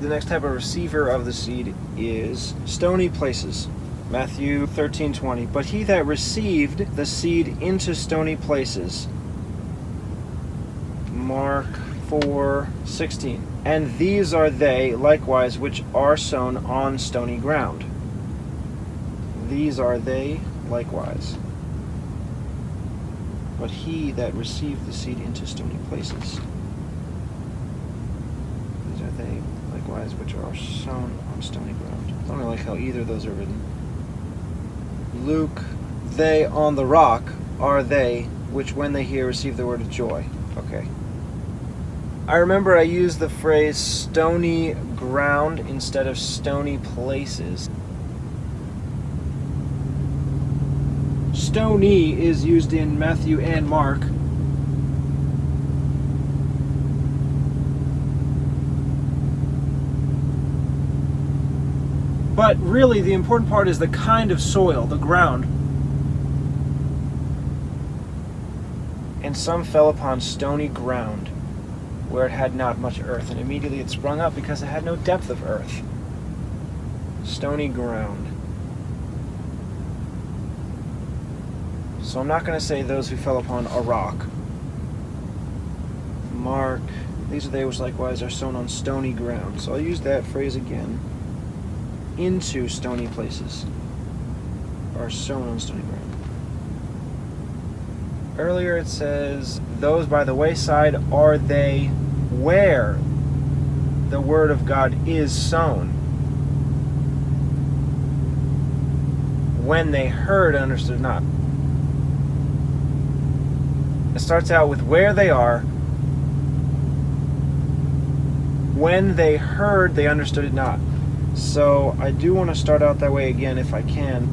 The next type of receiver of the seed is stony places. Matthew 13:20. But he that received the seed into stony places. Mark 4:16. And these are they likewise which are sown on stony ground. These are they likewise. But he that received the seed into stony places. These are they likewise which are sown on stony ground. I don't really like how either of those are written. Luke, they on the rock are they which when they hear receive the word of joy. Okay. I remember I used the phrase stony ground instead of stony places. Stony is used in Matthew and Mark. But really the important part is the kind of soil, the ground. And some fell upon stony ground, where it had not much earth, and immediately it sprung up because it had no depth of earth. Stony ground. So I'm not going to say those who fell upon a rock. Mark, these are they which likewise are sown on stony ground. So I'll use that phrase again. Into stony places. Are sown on stony ground. Earlier it says, those by the wayside are they where the word of God is sown. When they heard, understood not. It starts out with where they are. When they heard, they understood it not. So I do want to start out that way again if I can.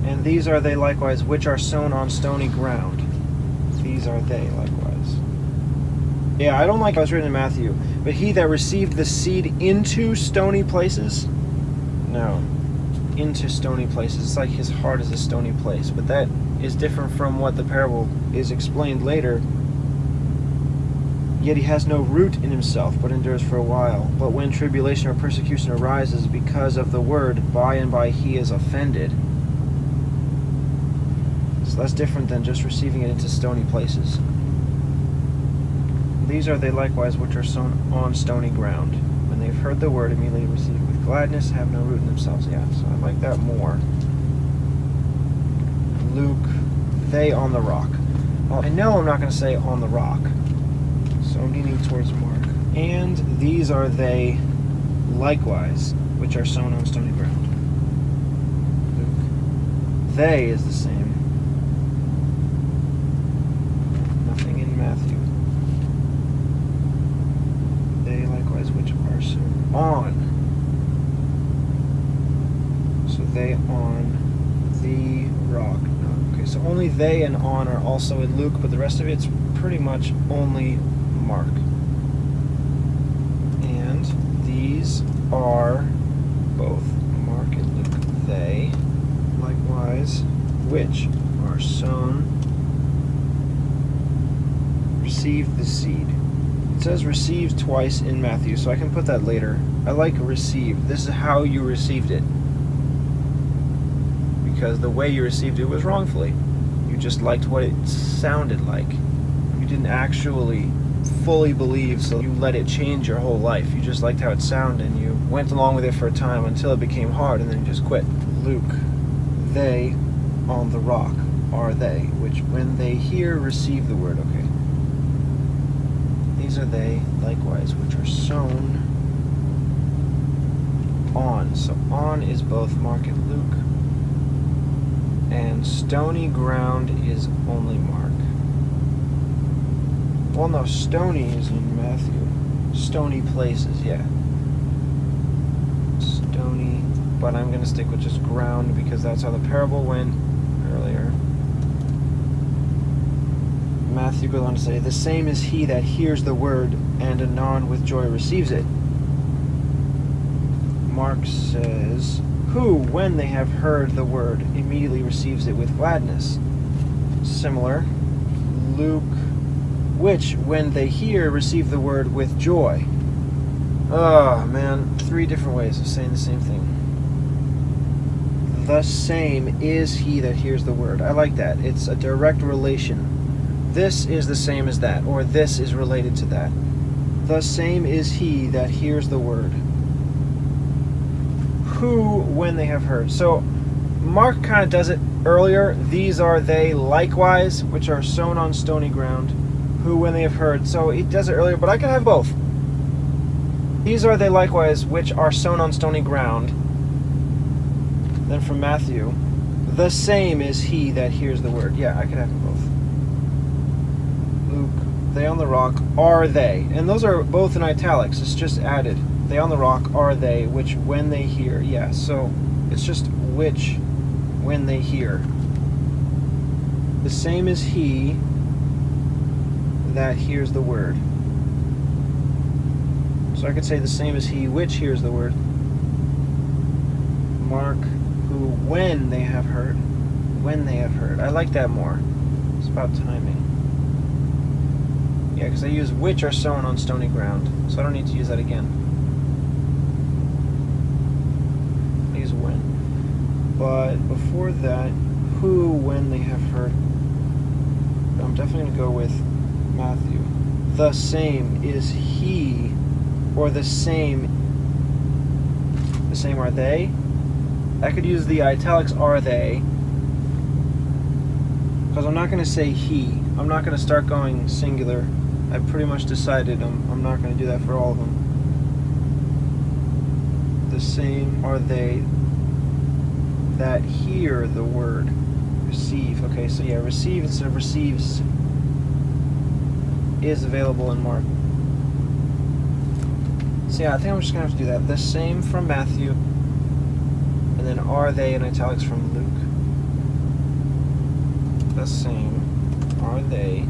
And these are they likewise which are sown on stony ground. These are they likewise. Yeah, I don't like how it's written in Matthew. But he that received the seed into stony places? No. Into stony places. It's like his heart is a stony place. But that is different from what the parable is explained later. Yet he has no root in himself, but endures for a while. But when tribulation or persecution arises because of the word, by and by he is offended. So that's different than just receiving it into stony places. These are they likewise which are sown on stony ground. When they've heard the word, immediately receive it with gladness, have no root in themselves. Yeah, so I like that more. Luke, they on the rock. Well, I know I'm not going to say on the rock. So I'm leaning towards Mark. And these are they likewise, which are sown on stony ground. Luke. They is the same. Nothing in Matthew. They likewise, which are sown on. So they on the rock. No. Okay, so only they and on are also in Luke, but the rest of it's pretty much only Mark. And these are both Mark and Luke. They likewise which are sown received the seed. It says received twice in Matthew, so I can put that later. I like received. This is how you received it. Because the way you received it was wrongfully. You just liked what it sounded like. You didn't actually fully believe, so you let it change your whole life. You just liked how it sounded and you went along with it for a time until it became hard and then you just quit. Luke, they on the rock are they, which when they hear receive the word. Okay. These are they likewise which are sown on. So on is both Mark and Luke. And stony ground is only Mark. Well, no, stony is in Matthew. Stony places, yeah. Stony, but I'm going to stick with just ground because that's how the parable went earlier. Matthew goes on to say, the same is he that hears the word and anon with joy receives it. Mark says, who, when they have heard the word, immediately receives it with gladness. Similar. Luke, which, when they hear, receive the word with joy. Oh, man. 3 different ways of saying the same thing. The same is he that hears the word. I like that. It's a direct relation. This is the same as that, or this is related to that. The same is he that hears the word. Who, when they have heard. So, Mark kind of does it earlier. These are they likewise, which are sown on stony ground, who, when they have heard. So, he does it earlier, but I can have both. These are they likewise, which are sown on stony ground. Then from Matthew, the same is he that hears the word. Yeah, I could have them both. Luke, they on the rock are they. And those are both in italics. It's just added. They on the rock are they, which when they hear. Yeah, so it's just which when they hear. The same is he that hears the word. So I could say the same as he which hears the word. Mark, who when they have heard. When they have heard. I like that more. It's about timing. Yeah, because I use which are sown on stony ground. So I don't need to use that again. I use when. But before that, who when they have heard. I'm definitely going to go with Matthew. The same is he, or the same are they. I could use the italics are they, because I'm not going to say he. I'm not going to start going singular. I've pretty much decided I'm not going to do that for all of them. The same are they that hear the word. Receive. Okay, so yeah, receive instead of receives is available in Mark. So yeah, I think I'm just going to have to do that. The same from Matthew, and then are they in italics from Luke. The same are they.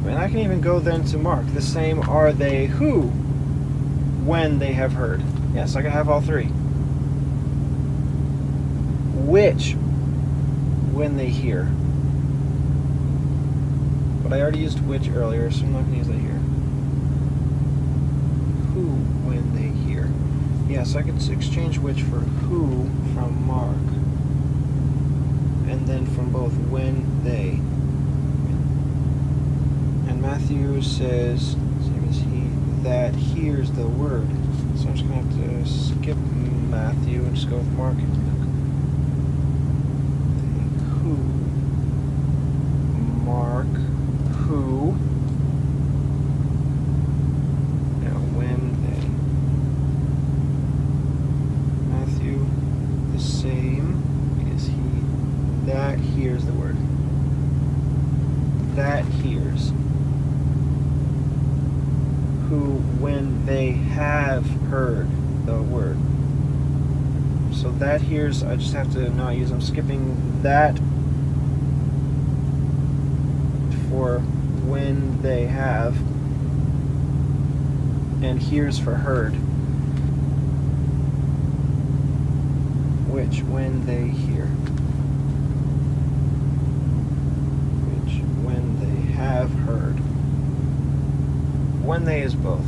And I can even go then to Mark. The same are they who, when they have heard. Yes, I can have all 3. Which, when they hear. But I already used which earlier, so I'm not going to use that here. Who, when they hear. Yeah, so I could exchange which for who from Mark. And then from both when they. And Matthew says, same as he, that hears the word. So I'm just going to have to skip Matthew and just go with Mark and Luke. Who. Mark. Who. Now when they. Matthew, the same is he that hears the word. That hears. Who, when they have heard the word. So that hears, I just have to not use, I'm skipping that for when they have, and hears for heard. Which, when they hear. Which, when they have heard. When they is both.